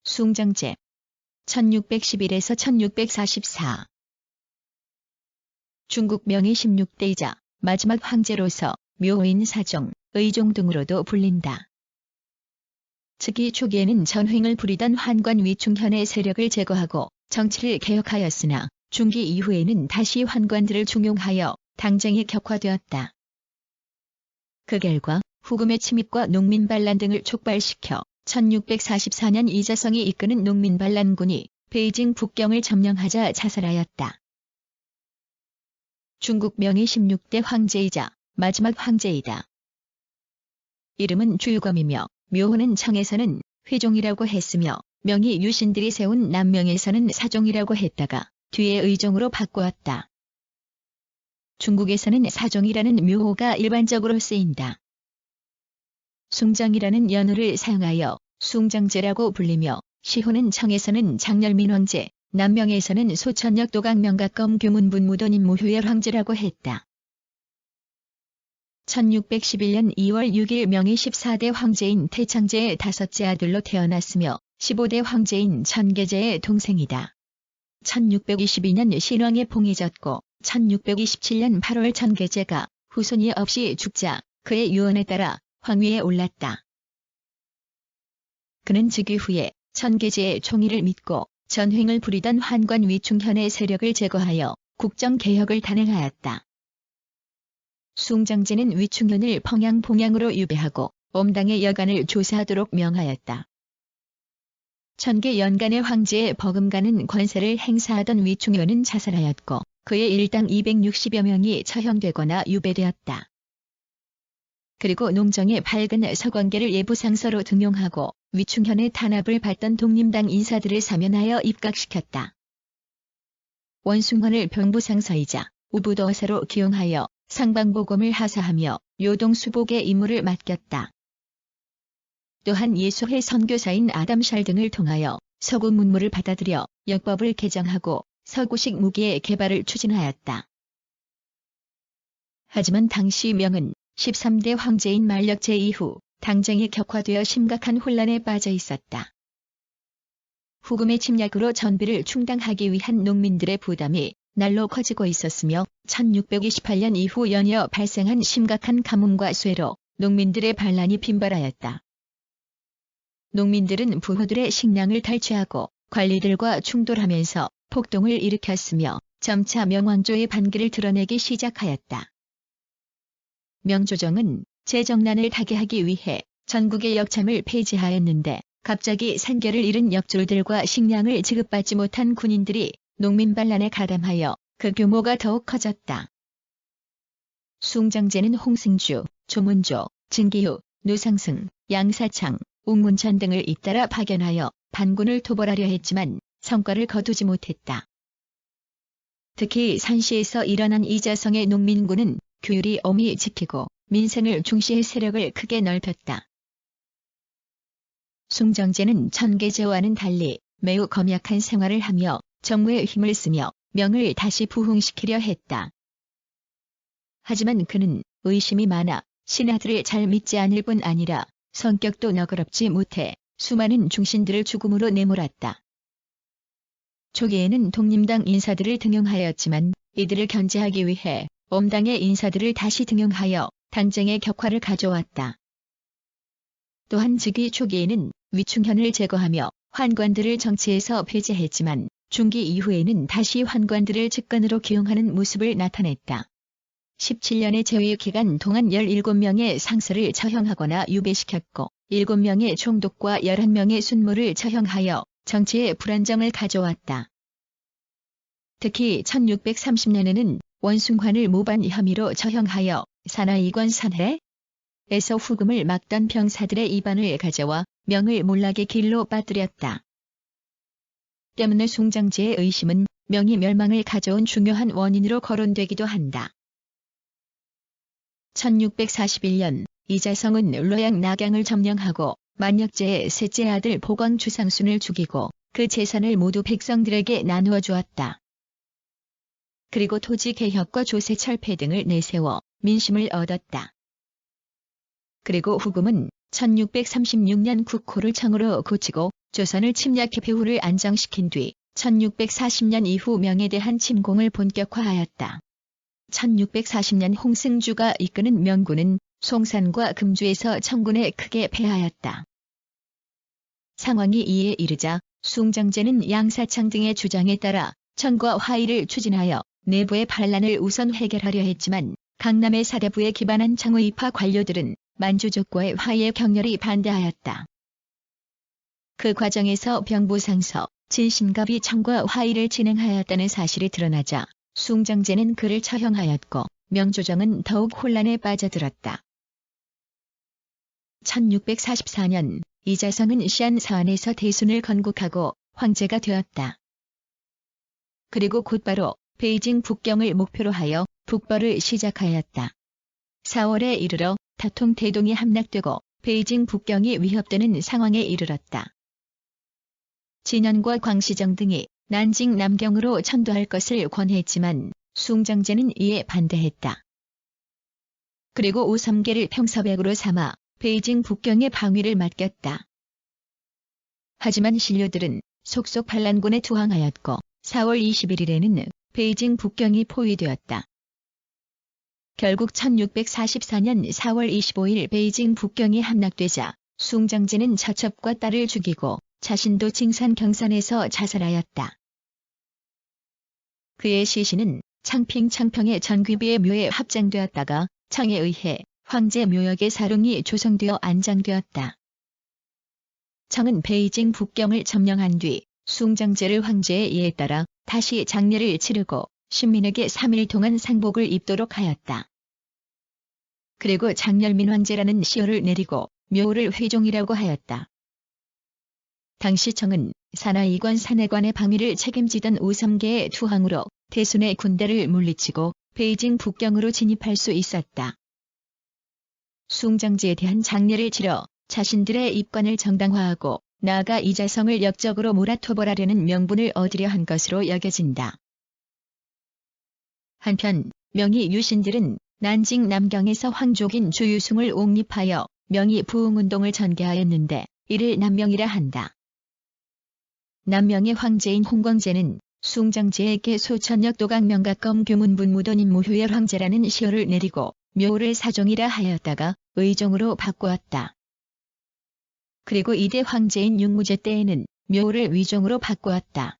숭정제 1611에서 1644 중국 명의 16대이자 마지막 황제로서 묘인 사종, 의종 등으로도 불린다. 즉위 초기에는 전횡을 부리던 환관 위충현의 세력을 제거하고 정치를 개혁하였으나 중기 이후에는 다시 환관들을 중용하여 당쟁이 격화되었다. 그 결과 후금의 침입과 농민반란 등을 촉발시켜 1644년 이자성이 이끄는 농민반란군이 베이징 북경을 점령하자 자살하였다. 중국 명의 16대 황제이자 마지막 황제이다. 이름은 줄검이며 묘호는 청에서는 회종이라고 했으며 명의 유신들이 세운 남명에서는 사종이라고 했다가 뒤에 의종으로 바꾸었다. 중국에서는 사종이라는 묘호가 일반적으로 쓰인다. 숭정이라는 연호를 사용하여 숭정제라고 불리며 시호는 청에서는 장렬민왕제, 남명에서는 소천역 도강명각검 규문분무도님 무효열 황제라고 했다. 1611년 2월 6일 명의 14대 황제인 태창제의 5째 아들로 태어났으며 15대 황제인 천계제의 동생이다. 1622년 신왕에 봉해졌고 1627년 8월 천계제가 후손이 없이 죽자 그의 유언에 따라 황위에 올랐다. 그는 즉위 후에 천계제의 총의를 믿고 전횡을 부리던 환관 위충현의 세력을 제거하여 국정개혁을 단행하였다. 숭정제는 위충현을 평양 봉양으로 유배하고 엄당의 여간을 조사하도록 명하였다. 천계 연간의 황제의 버금가는 권세를 행사하던 위충현은 자살하였고 그의 일당 260여 명이 처형되거나 유배되었다. 그리고 농정의 밝은 서광계를 예부상서로 등용하고 위충현의 탄압을 받던 독림당 인사들을 사면하여 입각시켰다. 원숭헌을 병부상서이자 우부도사로 기용하여 상방보검을 하사하며 요동수복의 임무를 맡겼다. 또한 예수회 선교사인 아담샬 등을 통하여 서구 문물을 받아들여 역법을 개정하고 서구식 무기의 개발을 추진하였다. 하지만 당시 명은 13대 황제인 만력제 이후 당쟁이 격화되어 심각한 혼란에 빠져 있었다. 후금의 침략으로 전비를 충당하기 위한 농민들의 부담이 날로 커지고 있었으며 1628년 이후 연이어 발생한 심각한 가뭄과 쇠로 농민들의 반란이 빈발하였다. 농민들은 부호들의 식량을 탈취하고 관리들과 충돌하면서 폭동을 일으켰으며 점차 명왕조의 반기를 드러내기 시작하였다. 명조정은 재정난을 타개하기 위해 전국의 역참을 폐지하였는데 갑자기 생계를 잃은 역졸들과 식량을 지급받지 못한 군인들이 농민반란에 가담하여 그 규모가 더욱 커졌다. 숭정제는 홍승주, 조문조, 진기후, 노상승, 양사창, 웅문천 등을 잇따라 파견하여 반군을 토벌하려 했지만 성과를 거두지 못했다. 특히 산시에서 일어난 이자성의 농민군은 규율이 엄히 지키고 민생을 중시해 세력을 크게 넓혔다. 숭정제는 천계제와는 달리 매우 검약한 생활을 하며 정무에 힘을 쓰며 명을 다시 부흥시키려 했다. 하지만 그는 의심이 많아 신하들을 잘 믿지 않을 뿐 아니라 성격도 너그럽지 못해 수많은 중신들을 죽음으로 내몰았다. 초기에는 독림당 인사들을 등용하였지만 이들을 견제하기 위해 엄당의 인사들을 다시 등용하여 당쟁의 격화를 가져왔다. 또한 즉위 초기에는 위충현을 제거하며 환관들을 정치에서 폐지했지만 중기 이후에는 다시 환관들을 직관으로 기용하는 모습을 나타냈다. 17년의 재위 기간 동안 17명의 상서를 처형하거나 유배시켰고 7명의 총독과 11명의 순무를 처형하여 정치의 불안정을 가져왔다. 특히 1630년에는 원숭환을 모반 혐의로 처형하여 산하이관 산해에서 후금을 막던 병사들의 이반을 가져와 명을 몰락의 길로 빠뜨렸다. 때문에 숭정제의 의심은 명의 멸망을 가져온 중요한 원인으로 거론되기도 한다. 1641년 이자성은 로양 낙양을 점령하고 만력제의 셋째 아들 보광주상순을 죽이고 그 재산을 모두 백성들에게 나누어 주었다. 그리고 토지 개혁과 조세 철폐 등을 내세워 민심을 얻었다. 그리고 후금은 1636년 국호를 청으로 고치고 조선을 침략해 배후를 안정시킨 뒤 1640년 이후 명에 대한 침공을 본격화하였다. 1640년 홍승주가 이끄는 명군은 송산과 금주에서 청군에 크게 패하였다. 상황이 이에 이르자 숭정제는 양사창 등의 주장에 따라 청과 화의를 추진하여 내부의 반란을 우선 해결하려 했지만 강남의 사대부에 기반한 청의파 관료들은 만주족과의 화의에 격렬히 반대하였다. 그 과정에서 병부상서 진신갑이 청과 화의를 진행하였다는 사실이 드러나자 숭정제는 그를 처형하였고 명조정은 더욱 혼란에 빠져들었다. 1644년 이자성은 시안사안에서 대순을 건국하고 황제가 되었다. 그리고 곧바로 베이징 북경을 목표로 하여 북벌을 시작하였다. 4월에 이르러 다통 대동이 함락되고 베이징 북경이 위협되는 상황에 이르렀다. 진현과 광시정 등이 난징 남경으로 천도할 것을 권했지만 숭정제는 이에 반대했다. 그리고 오삼계를 평서백으로 삼아 베이징 북경의 방위를 맡겼다. 하지만 신료들은 속속 반란군에 투항하였고 4월 21일에는 베이징 북경이 포위되었다. 결국 1644년 4월 25일 베이징 북경이 함락되자 숭정제는 처첩과 딸을 죽이고 자신도 징산 경산에서 자살하였다. 그의 시신은 창평의 전귀비의 묘에 합장되었다가 청에 의해 황제 묘역의 사릉이 조성되어 안장되었다. 청은 베이징 북경을 점령한 뒤 숭정제를 황제의 예에 따라 다시 장례를 치르고 신민에게 3일 동안 상복을 입도록 하였다. 그리고 장렬민 황제라는 시호를 내리고 묘를 회종이라고 하였다. 당시 청은 산하이관 산해관의 방위를 책임지던 오삼계의 투항으로 대순의 군대를 물리치고 베이징 북경으로 진입할 수 있었다. 숭정제에 대한 장례를 치러 자신들의 입관을 정당화하고 나아가 이자성을 역적으로 몰아토벌하려는 명분을 얻으려 한 것으로 여겨진다. 한편 명의 유신들은 난징 남경에서 황족인 주유승을 옹립하여 명의 부흥운동을 전개하였는데 이를 남명이라 한다. 남명의 황제인 홍광제는 숭정제에게 소천역 도강명각검 규문분무돈 임무효열 황제라는 시호를 내리고 묘를 사종이라 하였다가 의종으로 바꾸었다. 그리고 이대 황제인 육무제 때에는 묘를 위종으로 바꾸었다.